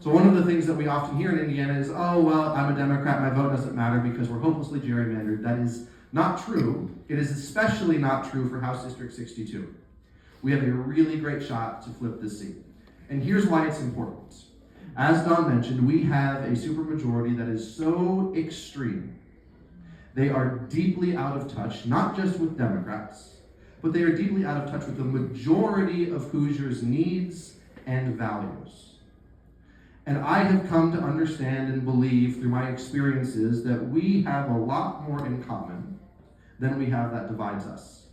So one of the things that we often hear in Indiana is, oh, well, I'm a Democrat, my vote doesn't matter because we're hopelessly gerrymandered. That is not true. It is especially not true for House District 62. We have a really great shot to flip this seat. And here's why it's important. As Don mentioned, we have a supermajority that is so extreme. They are deeply out of touch, not just with Democrats, but they are deeply out of touch with the majority of Hoosiers' needs and values. And I have come to understand and believe through my experiences that we have a lot more in common than we have that divides us.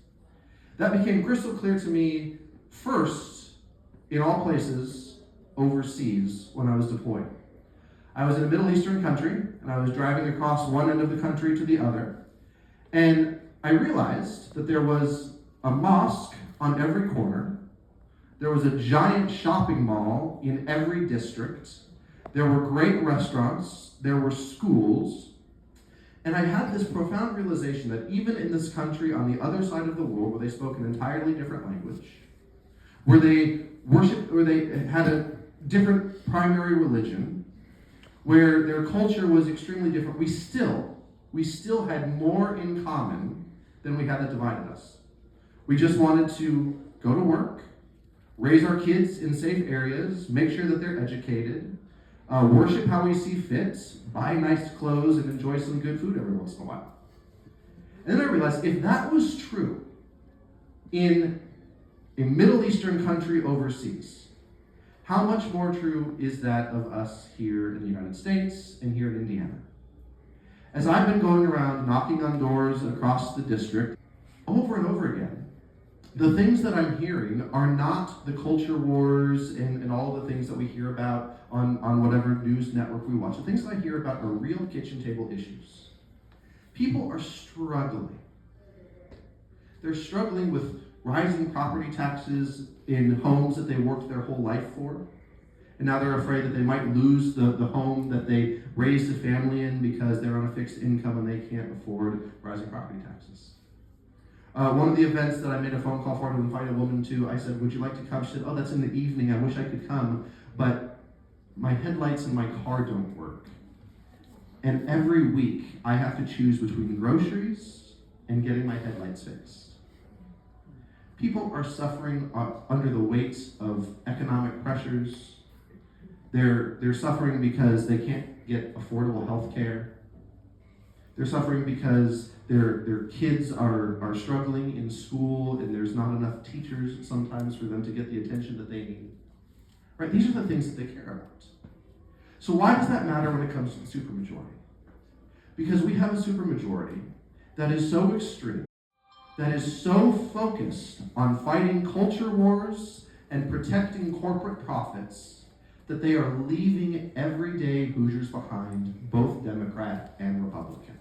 That became crystal clear to me first, in all places, overseas when I was deployed. I was in a Middle Eastern country, and I was driving across one end of the country to the other, and I realized that there was a mosque on every corner. There was a giant shopping mall in every district. There were great restaurants. There were schools. And I had this profound realization that even in this country on the other side of the world, where they spoke an entirely different language, where they worshiped, where they had a different primary religion, where their culture was extremely different, we still had more in common than we had that divided us. We just wanted to go to work, raise our kids in safe areas, make sure that they're educated, worship how we see fit, buy nice clothes, and enjoy some good food every once in a while. And then I realized if that was true in a Middle Eastern country overseas, how much more true is that of us here in the United States and here in Indiana? As I've been going around knocking on doors across the district over and over again, the things that I'm hearing are not the culture wars and all the things that we hear about on whatever news network we watch. The things that I hear about are real kitchen table issues. People are struggling. They're struggling with rising property taxes in homes that they worked their whole life for. And now they're afraid that they might lose the home that they raised a family in because they're on a fixed income and they can't afford rising property taxes. One of the events that I made a phone call for to invite a woman to, I said, would you like to come? She said, oh, that's in the evening. I wish I could come, but my headlights in my car don't work. And every week, I have to choose between groceries and getting my headlights fixed. People are suffering under the weight of economic pressures. They're suffering because they can't get affordable health care. They're suffering because their kids are struggling in school and there's not enough teachers sometimes for them to get the attention that they need. Right? These are the things that they care about. So why does that matter when it comes to the supermajority? Because we have a supermajority that is so extreme, that is so focused on fighting culture wars and protecting corporate profits that they are leaving everyday Hoosiers behind, both Democrat and Republican.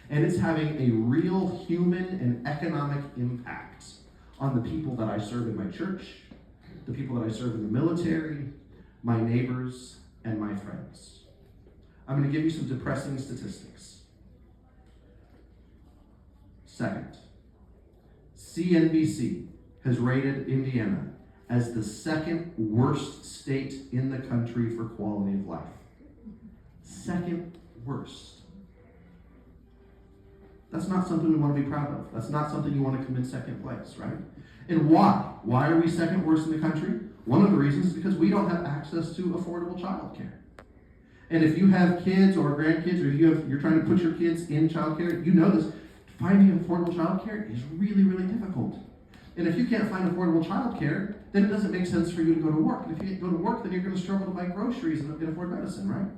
And it's having a real human and economic impact on the people that I serve in my church, the people that I serve in the military, my neighbors, and my friends. I'm going to give you some depressing statistics. Second, CNBC has rated Indiana as the second worst state in the country for quality of life. Second worst. That's not something we want to be proud of. That's not something you want to come in second place, right? And why? Why are we second worst in the country? One of the reasons is because we don't have access to affordable childcare. And if you have kids or grandkids, or you're trying to put your kids in childcare, you know this. Finding affordable childcare is really, really difficult. And if you can't find affordable childcare, then it doesn't make sense for you to go to work. And if you go to work, then you're going to struggle to buy groceries and not get afford medicine, right?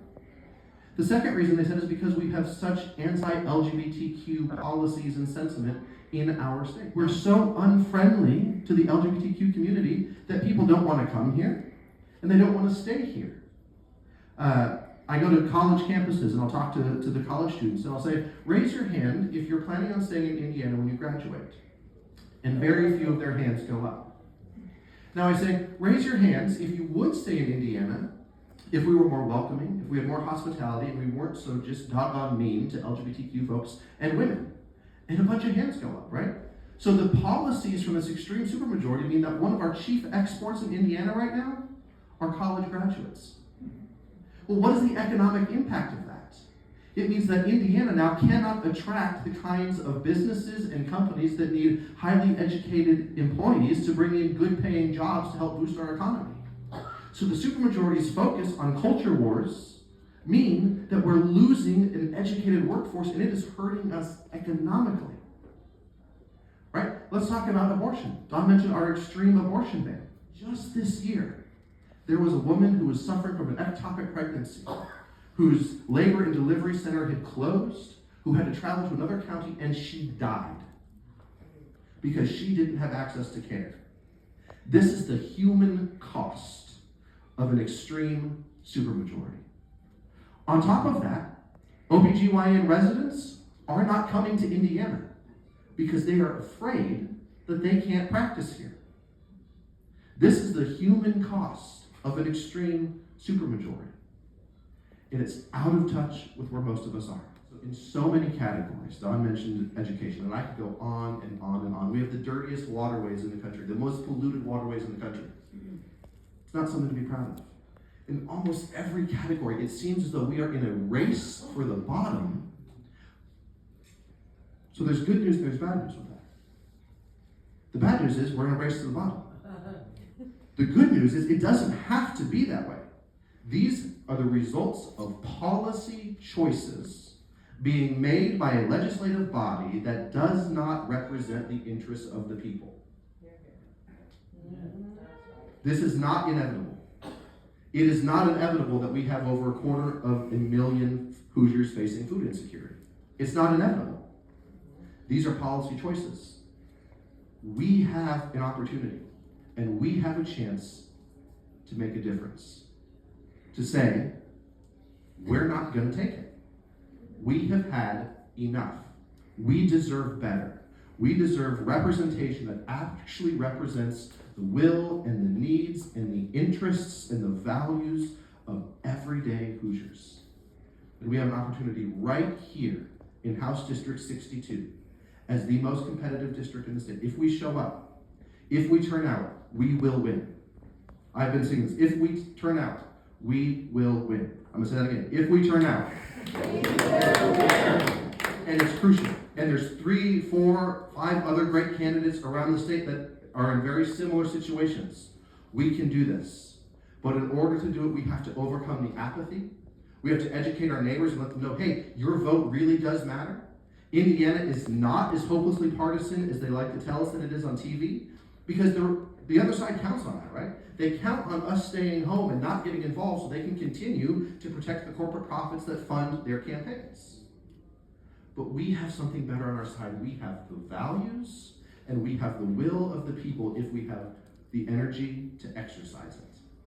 The second reason they said is because we have such anti-LGBTQ policies and sentiment in our state. We're so unfriendly to the LGBTQ community that people don't want to come here and they don't want to stay here. I go to college campuses and I'll talk to the college students and I'll say, raise your hand if you're planning on staying in Indiana when you graduate. And very few of their hands go up. Now I say, raise your hands if you would stay in Indiana if we were more welcoming, if we had more hospitality, and we weren't so just doggone mean to LGBTQ folks and women. And a bunch of hands go up, right? So the policies from this extreme supermajority mean that one of our chief exports in Indiana right now are college graduates. Well, what is the economic impact of that? It means that Indiana now cannot attract the kinds of businesses and companies that need highly educated employees to bring in good paying jobs to help boost our economy. So the supermajority's focus on culture wars mean that we're losing an educated workforce, and it is hurting us economically. Right? Let's talk about abortion. Don mentioned our extreme abortion ban. Just this year, there was a woman who was suffering from an ectopic pregnancy, whose labor and delivery center had closed, who had to travel to another county, and she died because she didn't have access to care. This is the human cost of an extreme supermajority. On top of that, OBGYN residents are not coming to Indiana because they are afraid that they can't practice here. This is the human cost of an extreme supermajority. And it's out of touch with where most of us are. So in so many categories, Don mentioned education, and I could go on and on and on. We have the dirtiest waterways in the country, the most polluted waterways in the country. It's not something to be proud of. In almost every category, it seems as though we are in a race for the bottom. So there's good news, there's bad news with that. The bad news is we're in a race to the bottom. The good news is it doesn't have to be that way. These are the results of policy choices being made by a legislative body that does not represent the interests of the people. This is not inevitable. It is not inevitable that we have over 250,000 Hoosiers facing food insecurity. It's not inevitable. These are policy choices. We have an opportunity, and we have a chance to make a difference. To say, we're not going to take it. We have had enough. We deserve better. We deserve representation that actually represents the will and the needs and the interests and the values of everyday Hoosiers. And we have an opportunity right here in House District 62 as the most competitive district in the state. If we show up, if we turn out, we will win. I've been saying this. If we turn out, we will win. I'm going to say that again. If we turn out. We will win. And it's crucial. And there's 3, 4, 5 other great candidates around the state that are in very similar situations. We can do this. But in order to do it, we have to overcome the apathy. We have to educate our neighbors and let them know, hey, your vote really does matter. Indiana is not as hopelessly partisan as they like to tell us that it is on TV, because the other side counts on that, right? They count on us staying home and not getting involved so they can continue to protect the corporate profits that fund their campaigns. But we have something better on our side. We have the values and we have the will of the people if we have the energy to exercise it.